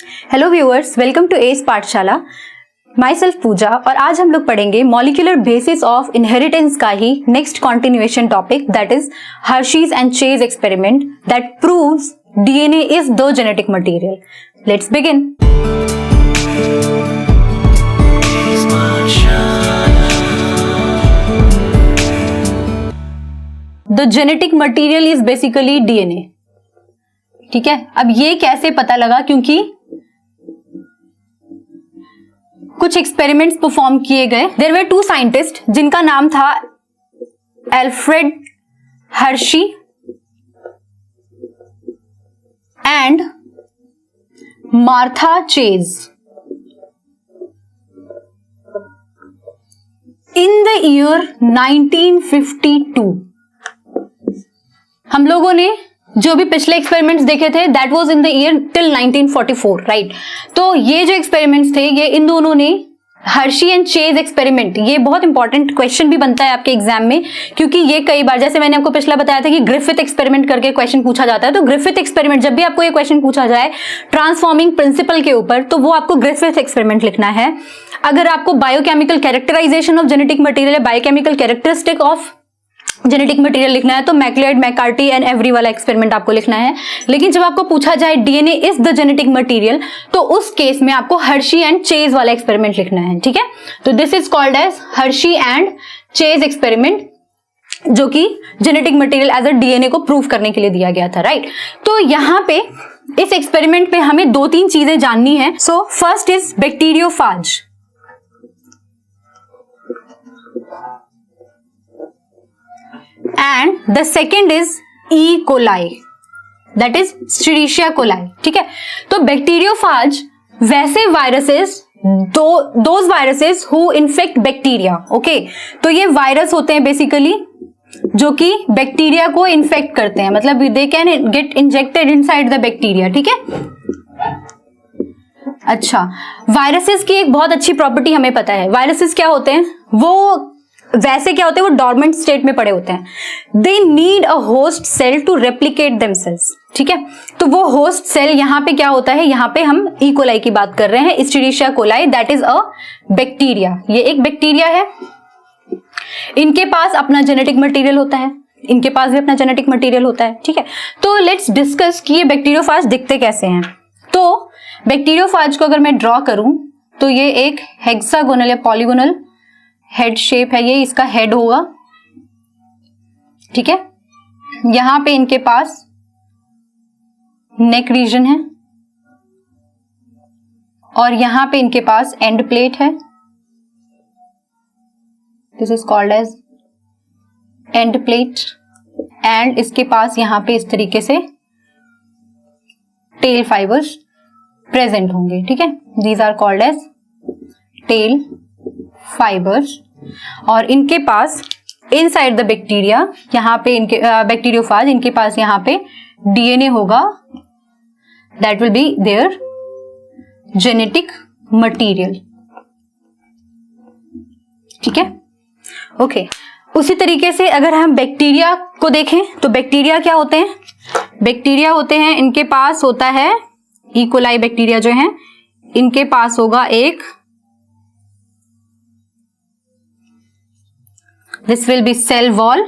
Hello viewers, welcome to S Pathshala. My self पूजा, और आज हम लोग पढ़ेंगे मॉलिक्यूलर बेसिस ऑफ इनहेरिटेंस का ही next continuation topic, that is Hershey's and Chase experiment that proves DNA is the genetic material. Let's begin. The genetic material is basically DNA. ठीक है, अब ये कैसे पता लगा? क्योंकि कुछ एक्सपेरिमेंट्स परफॉर्म किए गए। देयर वर टू साइंटिस्ट जिनका नाम था Alfred Hershey and Martha chase. In the year 1952 हम लोगों ने जो भी पिछले एक्सपेरिमेंट्स देखे थे that was in the year till 1944, right. तो ये जो एक्सपेरिमेंट्स थे ये इन दोनों ने हर्शी एंड चेज एक्सपेरिमेंट, ये बहुत इंपॉर्टेंट क्वेश्चन भी बनता है आपके एग्जाम में, क्योंकि ये कई बार, जैसे मैंने आपको पिछला बताया था कि ग्रिफिथ एक्सपेरिमेंट करके क्वेश्चन पूछा जाता है। तो ग्रिफिथ एक्सपेरिमेंट, जब भी आपको ये क्वेश्चन पूछा जाए ट्रांसफॉर्मिंग प्रिंसिपल के ऊपर, तो वो आपको ग्रिफिथ एक्सपेरिमेंट लिखना है। अगर आपको biochemical characterisation of genetic material, biochemical characteristic of genetic material लिखना है, तो मैक्लियोड, मैकार्टी एंड एवरी वाला एक्सपेरिमेंट आपको लिखना है। लेकिन जब आपको पूछा जाए DNA is the genetic material, तो उस केस में आपको हर्शी एंड चेज वाला एक्सपेरिमेंट लिखना है। ठीक है, तो this is called as Hershey and Chase experiment, जो कि genetic material as a DNA को प्रूव करने के लिए दिया गया था, राइट। तो यहां पे इस एक्सपेरिमेंट पे हमें दो तीन चीजें जाननी है। So first is bacteriophage, and the second is E. coli, that is Escherichia coli। ठीक है, तो बैक्टीरियोफाज वैसे viruses, those viruses who infect bacteria, okay. तो ये वायरस होते हैं बेसिकली जो कि बैक्टीरिया को इन्फेक्ट करते हैं, मतलब they can get injected inside the bacteria. ठीक है, अच्छा, वायरसेस की एक बहुत अच्छी प्रॉपर्टी हमें पता है। वायरसेस क्या होते हैं? वो वैसे क्या होते हैं, वो डॉर्मेंट स्टेट में पड़े होते हैं। They need a host cell to replicate themselves. ठीक है, तो वो होस्ट सेल यहां पे क्या होता है, यहां पे हम ई कोलाई की बात कर रहे हैं, Escherichia coli, that is a bacteria. ये एक बैक्टीरिया है, इनके पास अपना जेनेटिक मटेरियल होता है, इनके पास भी अपना जेनेटिक मटेरियल होता है। ठीक है, तो लेट्स डिस्कस कि ये बैक्टीरियोफाज दिखते कैसे हैं। तो बैक्टीरियोफाज को अगर मैं ड्रॉ करूं तो ये एक हेक्सागोनल या पॉलीगोनल हेड शेप है, ये इसका हेड होगा। ठीक है, यहां पे इनके पास नेक रीजन है और यहां पे इनके पास एंड प्लेट है, this is called as end plate. And इसके पास यहां पे इस तरीके से टेल फाइबर्स प्रेजेंट होंगे। ठीक है, these are called as tail fibres. और इनके पास इनसाइड द बैक्टीरिया, यहां पे इनके बैक्टीरियोफाज, इनके पास यहां पे डीएनए होगा, that will be there genetic material. ठीक है, ओके। उसी तरीके से अगर हम बैक्टीरिया को देखें तो बैक्टीरिया क्या होते हैं? बैक्टीरिया होते हैं, इनके पास होता है ई कोलाई बैक्टीरिया जो है, इनके पास होगा एक, this will be cell wall,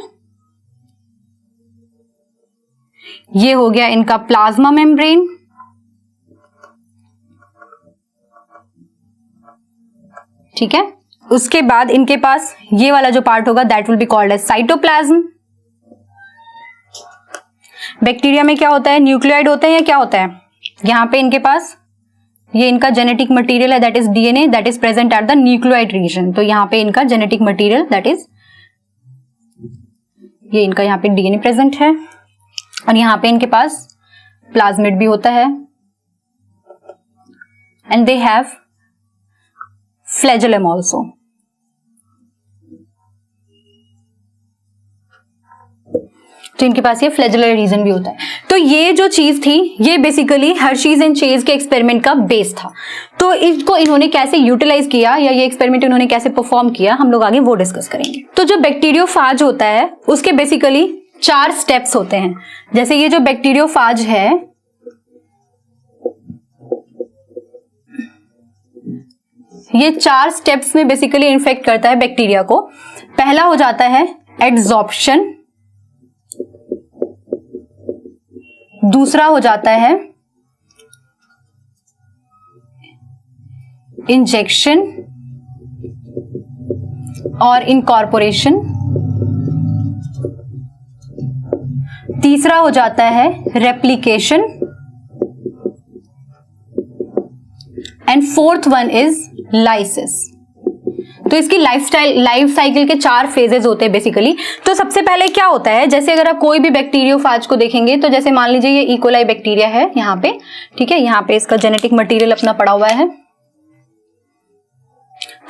ये हो गया इनका प्लाज्मा मेम्ब्रेन, ठीक है। उसके बाद इनके पास ये वाला जो पार्ट होगा that will be called as cytoplasm. Bacteria में क्या होता है, न्यूक्लियोइड होते हैं या क्या होता है, यहां पे इनके पास ये इनका जेनेटिक मटेरियल है, that is DNA, that is present at the nucleoid region. तो यहां पे इनका जेनेटिक मटेरियल दैट इज, ये इनका यहाँ पे डीएनए प्रेजेंट है, और यहाँ पे इनके पास प्लाज्मिड भी होता है, and they have flagellum also. तो इनके पास ये फ्लैजेलर रीजन भी होता है। तो ये जो चीज थी ये बेसिकली हर्शीज एंड चेज के एक्सपेरिमेंट का बेस था। तो इसको इन्होंने कैसे यूटिलाइज किया या ये एक्सपेरिमेंट इन्होंने कैसे परफॉर्म किया, हम लोग आगे वो डिस्कस करेंगे। तो जो बैक्टीरियोफाज होता है उसके बेसिकली 4 स्टेप्स होते हैं। जैसे ये जो बैक्टीरियोफाज है ये 4 स्टेप्स में बेसिकली इन्फेक्ट करता है बैक्टीरिया को। पहला हो जाता है एड्सॉर्प्शन, दूसरा हो जाता है इंजेक्शन और इनकॉर्पोरेशन, तीसरा हो जाता है replication and fourth one is lysis. तो इसकी लाइफ साइकिल के 4 फेजेस होते हैं बेसिकली। तो सबसे पहले क्या होता है, जैसे अगर आप कोई भी बैक्टीरियोफाज को देखेंगे, तो जैसे मान लीजिए ये इकोलाई बैक्टीरिया है यहाँ पे, ठीक है, यहाँ पे इसका जेनेटिक मटेरियल अपना पड़ा हुआ है।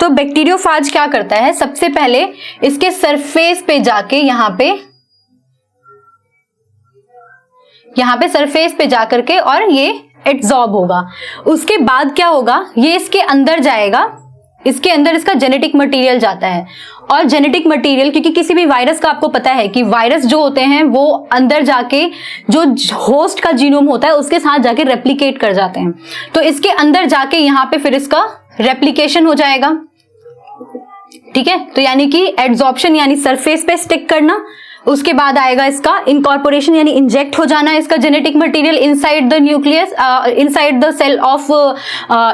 तो बैक्टीरियोफाज क्या करता है, सबसे पहले इसके सरफेस पे जाके यहाँ पे सरफेस पे जाकर के और ये एब्जॉर्ब होगा। उसके बाद क्या होगा, ये इसके अंदर जाएगा, इसके अंदर इसका जेनेटिक मटेरियल जाता है। और जेनेटिक मटेरियल, क्योंकि किसी भी वायरस का आपको पता है कि वायरस जो होते हैं वो अंदर जाके जो होस्ट का जीनोम होता है उसके साथ जाके रेप्लिकेट कर जाते हैं। तो इसके अंदर जाके यहाँ पे फिर इसका रेप्लिकेशन हो जाएगा, ठीक है। तो यानी कि एड्सॉर्प्शन यानी सरफेस पे स्टिक करना, उसके बाद आएगा इसका इनकॉर्पोरेशन यानी इंजेक्ट हो जाना इसका genetic material inside the nucleus, inside the cell of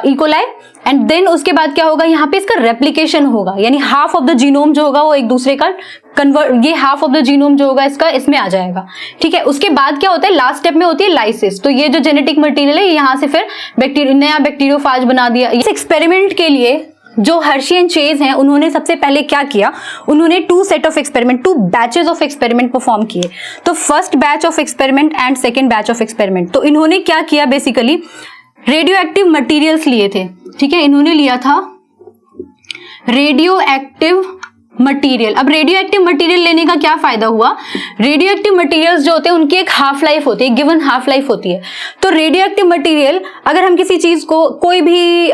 E coli. And then उसके बाद क्या होगा, यहाँ पे इसका रेप्लिकेशन होगा, यानी हाफ ऑफ द जीनोम जो होगा वो एक दूसरे का कन्वर्ट, ये हाफ ऑफ द जीनोम जो होगा इसका इसमें आ जाएगा, ठीक है। उसके बाद क्या होता है, लास्ट स्टेप में होती है लाइसिस। तो ये जो जेनेटिक मटेरियल है यहाँ से फिर नया बैक्टीरियोफाज बना दिया। इस एक्सपेरिमेंट के लिए जो हर्शी एंड चेज हैं, उन्होंने सबसे पहले क्या किया, उन्होंने 2 बैचेस ऑफ एक्सपेरिमेंट परफॉर्म किए। तो first batch of experiment and second batch of experiment. तो इन्होंने क्या किया, बेसिकली रेडियो एक्टिव मटीरियल्स लिए थे, ठीक है। इन्होंने लिया था रेडियो एक्टिव मटीरियल। अब रेडियो एक्टिव मटीरियल लेने का क्या फायदा हुआ, रेडियो एक्टिव मटीरियल्स जो होते हैं उनकी एक हाफ लाइफ होती है, गिवन हाफ लाइफ होती है। तो रेडियो एक्टिव मटीरियल, अगर हम किसी चीज को, कोई भी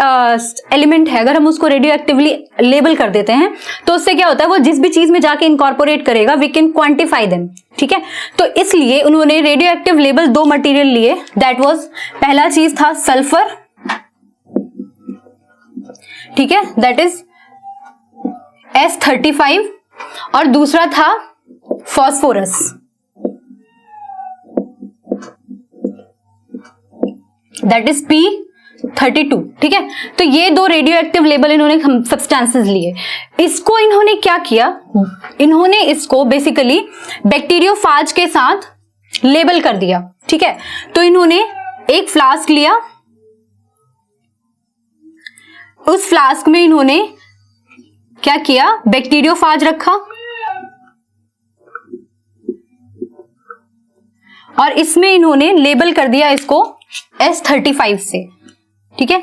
एलिमेंट है, अगर हम उसको रेडियो एक्टिवली लेबल कर देते हैं तो उससे क्या होता है, वो जिस भी चीज में जाके इनकॉर्पोरेट करेगा, वी कैन क्वांटिफाई देम, ठीक है। तो इसलिए उन्होंने रेडियो एक्टिव लेबल 2 मटीरियल लिए। दैट वाज, पहला चीज था सल्फर, ठीक है, दैट इज S35, और दूसरा था फॉस्फोरस, दैट इज P32, ठीक है। तो ये 2 रेडियो एक्टिव लेबल इन्होंने सब्सटेंसेस लिए। इसको इन्होंने क्या किया, इन्होंने इसको बेसिकली बैक्टीरियोफाज के साथ लेबल कर दिया, ठीक है। तो इन्होंने एक फ्लास्क लिया, उस फ्लास्क में इन्होंने क्या किया, बैक्टीरियोफाज रखा और इसमें इन्होंने लेबल कर दिया इसको S35 से, ठीक है।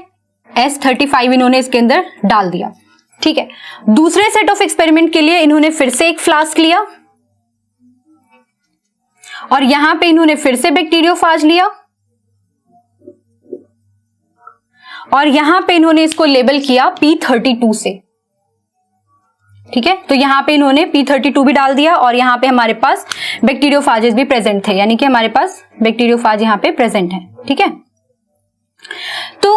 S35 इन्होंने इसके अंदर डाल दिया, ठीक है। दूसरे सेट ऑफ एक्सपेरिमेंट के लिए इन्होंने फिर से एक फ्लास्क लिया और यहां पे इन्होंने फिर से बैक्टीरियोफाज लिया और यहां पे इन्होंने इसको लेबल किया P32 से, ठीक है। तो यहां पे इन्होंने P32 भी डाल दिया और यहां पे हमारे पास बैक्टीरियोफाजेस भी प्रेजेंट थे, यानी कि हमारे पास बैक्टीरियोफाज यहां पे प्रेजेंट है, ठीक है। तो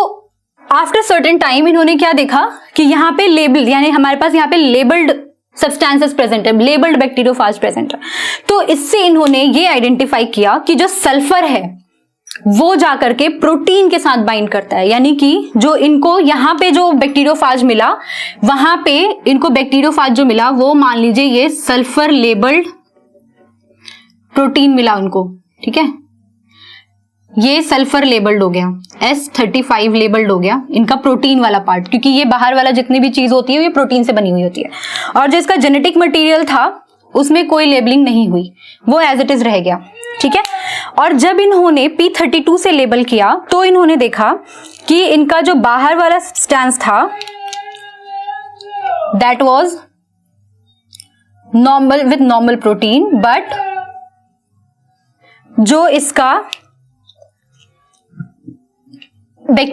आफ्टर सर्टेन टाइम इन्होंने क्या देखा कि यहाँ पे लेबल, यानी हमारे पास यहाँ पे लेबल्ड सब्सटेंसेस प्रेजेंट है, लेबल्ड बैक्टीरियोफाज प्रेजेंट है। तो इससे इन्होंने ये आइडेंटिफाई किया कि जो सल्फर है वो जाकर के प्रोटीन के साथ बाइंड करता है, यानी कि जो इनको यहाँ पे जो बैक्टीरियोफाज मिला, वहां पे इनको बैक्टीरियोफाज जो मिला वो मान लीजिए ये सल्फर लेबल्ड प्रोटीन मिला उनको, ठीक है। ये सल्फर लेबल्ड हो गया, S35 लेबल्ड हो गया इनका प्रोटीन वाला पार्ट, क्योंकि ये बाहर वाला जितनी भी चीज होती है ये प्रोटीन से बनी हुई होती है। और जो इसका जेनेटिक मटेरियल था उसमें कोई लेबलिंग नहीं हुई, वो एज इट इज रह गया, ठीक है। और जब इन्होंने P32 से लेबल किया तो इन्होंने देखा कि इनका जो बाहर वाला सब्सटेंस था that was normal with normal protein, but जो इसका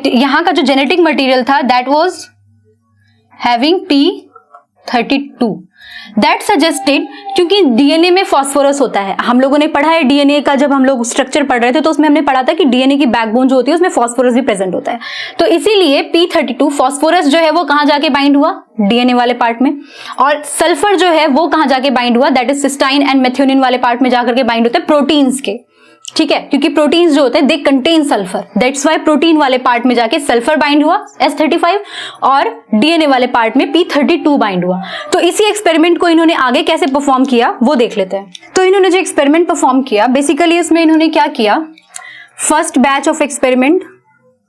यहां का जो जेनेटिक मटेरियल था that was having 32 that suggested, क्योंकि डीएनए में फास्फोरस होता है, हम लोगों ने पढ़ा है डीएनए का, जब हम लोग स्ट्रक्चर पढ़ रहे थे तो उसमें हमने पढ़ा था कि डीएनए की बैकबोन जो होती है उसमें फास्फोरस भी प्रेजेंट होता है। तो इसीलिए P32 फास्फोरस जो है वो कहां जाके बाइंड हुआ, डीएनए वाले पार्ट में, और सल्फर जो है वो कहां जाके बाइंड हुआ, that is cysteine and methionine वाले पार्ट में जाकर के बाइंड होते हैं प्रोटीन्स के। ठीक है, क्योंकि प्रोटीन्स जो होते हैं they contain sulphur, that's why protein वाले पार्ट में जाके सल्फर बाइंड हुआ S35 और डीएनए वाले पार्ट में P32 बाइंड हुआ। तो इसी एक्सपेरिमेंट को इन्होंने आगे कैसे परफॉर्म किया वो देख लेते हैं। तो इन्होंने जो एक्सपेरिमेंट परफॉर्म किया बेसिकली इसमें इन्होंने क्या किया, फर्स्ट बैच ऑफ एक्सपेरिमेंट,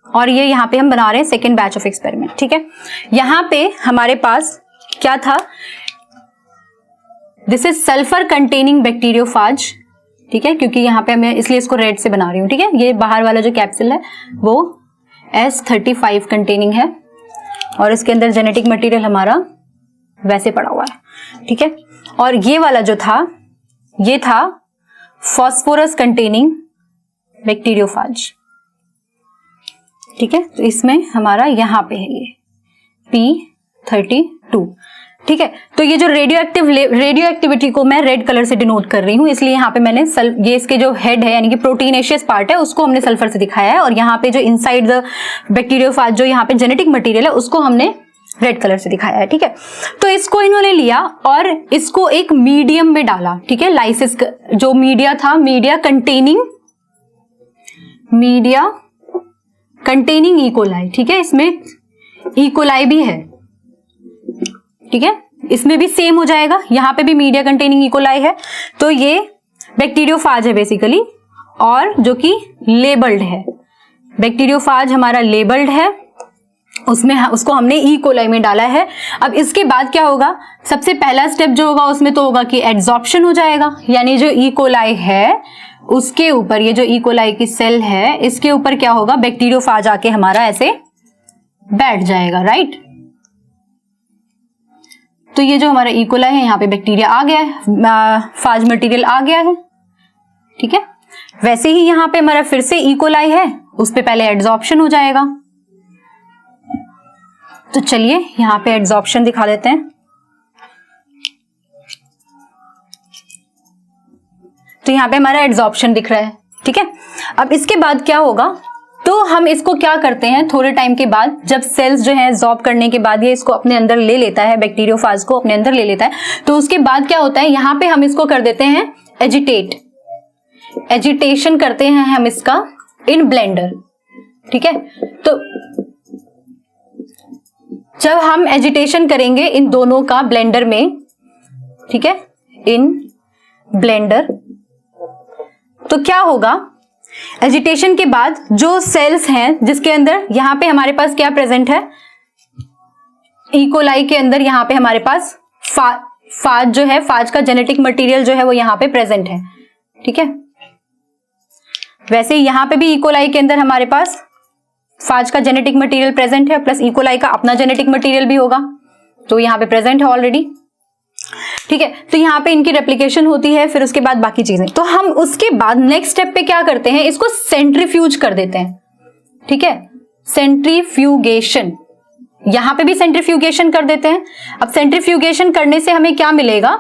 और ये यहाँ पे हम बना रहे हैं सेकेंड बैच ऑफ एक्सपेरिमेंट। ठीक है, यहाँ पे हमारे पास क्या था, this is sulphur containing bacteriophage. ठीक है, क्योंकि यहाँ पे मैं इसलिए इसको रेड से बना रही हूँ। ठीक है, ये बाहर वाला जो कैप्सूल है वो S35 कंटेनिंग है और इसके अंदर जेनेटिक मटेरियल हमारा वैसे पड़ा हुआ है। ठीक है, और ये वाला जो था ये था फास्फोरस कंटेनिंग बैक्टीरियोफाज। ठीक है, तो इसमें हमारा यहाँ पे है ये P32। ठीक है, तो ये जो रेडियो एक्टिविटी को मैं रेड कलर से डिनोट कर रही हूँ, इसलिए यहाँ पे मैंने ये इसके जो हेड है यानी कि प्रोटीनेशियस पार्ट है उसको हमने सल्फर से दिखाया है, और यहाँ पे जो इनसाइड द बैक्टीरियोफाज जो यहाँ पे जेनेटिक मटेरियल है उसको हमने रेड कलर से दिखाया है। ठीक है, तो इसको इन्होंने लिया और इसको एक मीडियम में डाला। ठीक है, लाइसिस जो मीडिया था, मीडिया कंटेनिंग इकोलाई। ठीक है, इसमें इकोलाई भी है। ठीक है, इसमें भी सेम हो जाएगा, यहां पे भी मीडिया कंटेनिंग इकोलाई है। तो ये बैक्टीरियोफाज है बेसिकली, और जो कि लेबल्ड है, बैक्टीरियोफाज हमारा लेबल्ड है, उसमें उसको हमने इकोलाई में डाला है। अब इसके बाद क्या होगा, सबसे पहला स्टेप जो होगा उसमें तो होगा कि एड्सॉर्प्शन हो जाएगा, यानी जो इकोलाई है उसके ऊपर, ये जो इकोलाई की सेल है इसके ऊपर क्या होगा, बैक्टीरियोफाज आके हमारा ऐसे बैठ जाएगा। राइट, तो ये जो हमारा इकोलाई है यहाँ पे बैक्टीरिया आ गया है, फाज मटेरियल आ गया है। ठीक है, वैसे ही यहाँ पे हमारा फिर से इकोलाई है, उस पे पहले एड्सॉर्प्शन हो जाएगा। तो चलिए यहाँ पे एड्सॉर्प्शन दिखा देते हैं। तो यहाँ पे हमारा एड्सॉर्प्शन दिख रहा है। ठीक है, अब इसके बाद क्या होगा, तो हम इसको क्या करते हैं, थोड़े टाइम के बाद जब सेल्स जो है एब्जॉर्ब करने के बाद ये इसको अपने अंदर ले लेता है, बैक्टीरियोफाज को अपने अंदर ले लेता है, तो उसके बाद क्या होता है, यहाँ पे हम इसको कर देते हैं एजिटेशन करते हैं हम इसका इन ब्लेंडर। ठीक है, तो जब हम एजिटेशन करेंगे इन दोनों का ब्लेंडर में, ठीक है, इन ब्लेंडर, तो क्या होगा, एजिटेशन के बाद जो सेल्स हैं जिसके अंदर यहाँ पे हमारे पास क्या प्रेजेंट है, इकोलाई के अंदर यहाँ पे हमारे पास फाज जो है, फाज का जेनेटिक मटेरियल जो है वो यहाँ पे प्रेजेंट है। ठीक है, वैसे यहाँ पे भी इकोलाई के अंदर हमारे पास फाज का जेनेटिक मटेरियल प्रेजेंट है, प्लस इकोलाई का अपना जेनेटिक मटेरियल भी होगा, तो यहाँ पे प्रेजेंट है ऑलरेडी। ठीक है, तो यहाँ पे इनकी रेप्लिकेशन होती है, फिर उसके बाद बाकी चीजें। तो हम उसके बाद नेक्स्ट स्टेप पे क्या करते हैं, इसको सेंट्रीफ्यूज कर देते हैं। ठीक है, सेंट्रीफ्यूगेशन, यहां पे भी सेंट्रीफ्यूगेशन कर देते हैं। अब सेंट्रीफ्यूगेशन करने से हमें क्या मिलेगा,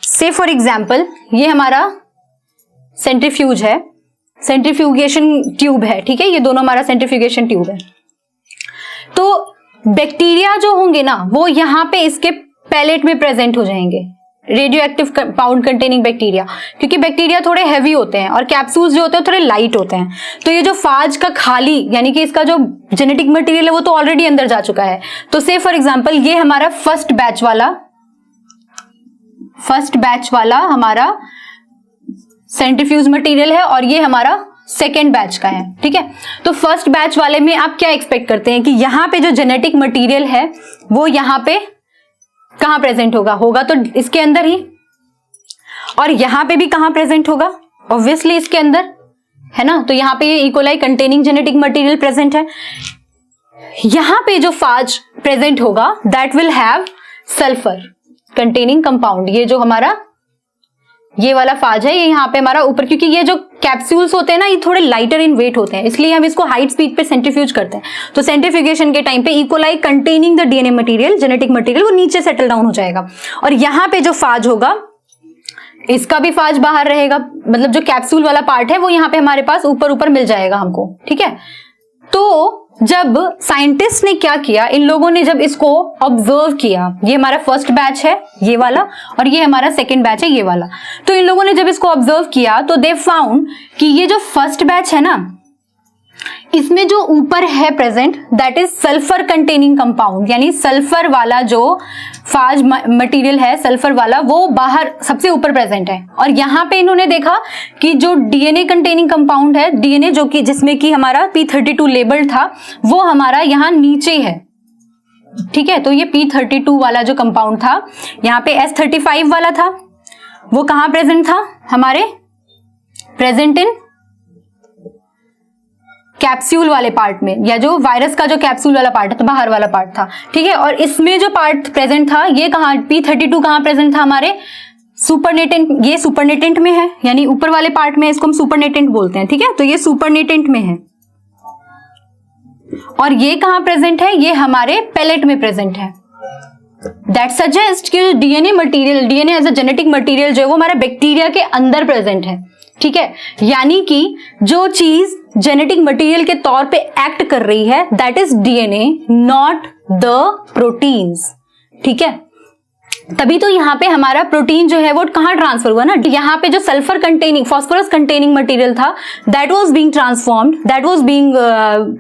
से फॉर एग्जाम्पल ये हमारा सेंट्रीफ्यूज है, सेंट्रीफ्यूगेशन ट्यूब है। ठीक है, ये दोनों हमारा सेंट्रीफ्यूगेशन ट्यूब है। तो बैक्टीरिया जो होंगे ना वो यहां पे इसके पैलेट में प्रेजेंट हो जाएंगे, radio active compound containing bacteria, क्योंकि बैक्टीरिया थोड़े हैवी होते हैं और कैप्सूल्स जो होते हैं थोड़े लाइट होते हैं। तो ये जो फाज का खाली यानी कि इसका जो जेनेटिक मटेरियल है वो तो ऑलरेडी अंदर जा चुका है। तो से फॉर एग्जांपल ये हमारा फर्स्ट बैच वाला हमारा सेंट्रीफ्यूज मटेरियल है और ये हमारा सेकेंड बैच का है। ठीक है, तो फर्स्ट बैच वाले में आप क्या एक्सपेक्ट करते हैं कि यहाँ पे जो जेनेटिक मटेरियल है वो यहाँ पे कहां प्रेजेंट होगा तो इसके अंदर ही, और यहां पे भी कहां प्रेजेंट होगा, ऑब्वियसली इसके अंदर, है ना। तो यहां पे ये E coli containing genetic material present है। यहां पे जो फाज प्रेजेंट होगा that will have sulphur containing compound. ये जो हमारा ये वाला फाज है ये यहाँ पे हमारा ऊपर, क्योंकि ये जो कैप्सूल्स होते हैं ना, ये थोड़े लाइटर इन वेट होते हैं, इसलिए हम इसको हाइट स्पीड पे सेंट्रीफ्यूज करते हैं। तो सेंट्रीफ्यूगेशन के टाइम पे E coli containing the DNA material, genetic material, वो नीचे सेटल डाउन हो जाएगा। और यहाँ पे जो फाज होगा, इसका भी फाज बाहर रहेगा, मतलब जो कैप्सूल वाला पार्ट है वो यहाँ पे हमारे पास ऊपर ऊपर मिल जाएगा हमको, ठीक है। तो जब साइंटिस्ट ने क्या किया, इन लोगों ने जब इसको ऑब्जर्व किया, ये हमारा फर्स्ट बैच है ये वाला, और ये हमारा सेकंड बैच है ये वाला। तो इन लोगों ने जब इसको ऑब्जर्व किया तो दे फाउंड कि ये जो फर्स्ट बैच है ना, इसमें जो ऊपर है present, that is sulphur containing compound, यानी सल्फर वाला जो फाज मटेरियल है, सल्फर वाला, वो बाहर सबसे ऊपर प्रेजेंट है। और यहाँ पे इन्होंने देखा कि जो डीएनए कंटेनिंग कंपाउंड है, डीएनए जो कि जिसमें कि हमारा P32 लेबल्ड था, वो हमारा यहाँ नीचे है, ठीक है। तो ये P32 वाला जो कंपाउंड था, यहाँ पे S35 वाला था, वो कहाँ प्रेजेंट था, हमारे प्रेजेंट इन कैप्सूल वाले पार्ट में, या जो वायरस का जो कैप्सूल वाला पार्ट है, तो बाहर वाला पार्ट था, ठीक है। और इसमें जो पार्ट प्रेजेंट था, ये कहाँ, P32 कहाँ प्रेजेंट था, हमारे सुपरनेटेंट, ये सुपरनेटेंट में है, यानी ऊपर वाले पार्ट में, इसको हम सुपरनेटेंट बोलते हैं, ठीक है। तो ये सुपरनेटेंट में है। और ये कहाँ प्रेजेंट है, ये हमारे पेलेट में प्रेजेंट है। दैट सजेस्ट कि DNA material, DNA as a genetic material जो है वो हमारे बैक्टीरिया के अंदर प्रेजेंट है, ठीक है। यानी कि जो चीज जेनेटिक मटेरियल के तौर पे एक्ट कर रही है, that is DNA, not the proteins, ठीक है। तभी तो यहाँ पे हमारा प्रोटीन जो है वो कहाँ ट्रांसफर हुआ ना, यहाँ पे जो sulphur containing, phosphorus containing material था, that was being transformed, that was being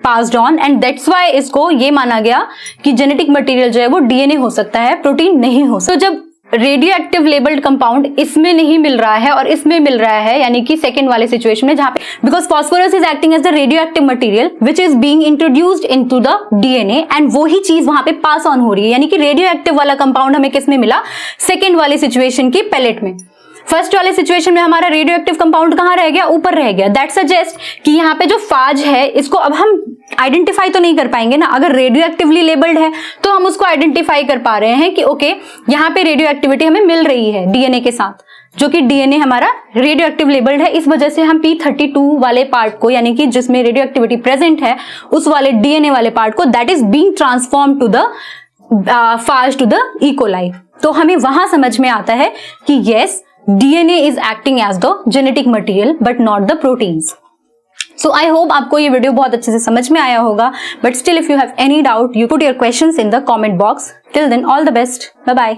passed on, and that's why इसको ये माना गया कि जेनेटिक मटेरियल जो है वो डीएनए हो सकता है, प्रोटीन नहीं हो सकता। तो जब रेडियो एक्टिव लेबल्ड कंपाउंड इसमें नहीं मिल रहा है और इसमें मिल रहा है, यानी कि सेकंड वाले सिचुएशन में, जहां पे because phosphorus is acting as the radioactive material which is being introduced into the DNA, and वो ही चीज वहां पे पास ऑन हो रही है, यानी कि रेडियो एक्टिव वाला कंपाउंड हमें किस में मिला, सेकेंड वाले सिचुएशन की पेलेट में। फर्स्ट वाले सिचुएशन में हमारा रेडियो एक्टिव कंपाउंड कहां रह गया, ऊपर रह गया। दैट सजेस्ट कि यहाँ पे जो फाज है, इसको अब हम आइडेंटिफाई तो नहीं कर पाएंगे ना, अगर रेडियो एक्टिवली लेबल्ड है तो हम उसको आइडेंटिफाई कर पा रहे हैं कि ओके, यहाँ पे रेडियो एक्टिविटी हमें मिल रही है डीएनए के साथ, जो कि डीएनए हमारा रेडियो एक्टिव लेबल्ड है। इस वजह से हम P32 वाले पार्ट को, यानी कि जिसमें रेडियो एक्टिविटी प्रेजेंट है, उस वाले डीएनए वाले पार्ट को, that is being transform to the phage to the E coli. तो हमें वहां समझ में आता है कि yes, DNA is acting as the genetic material but not the proteins. So I hope आपको ये वीडियो बहुत अच्छे से समझ में आया होगा, but still if you have any doubt, you put your questions in the comment box. Till then, all the best. Bye bye.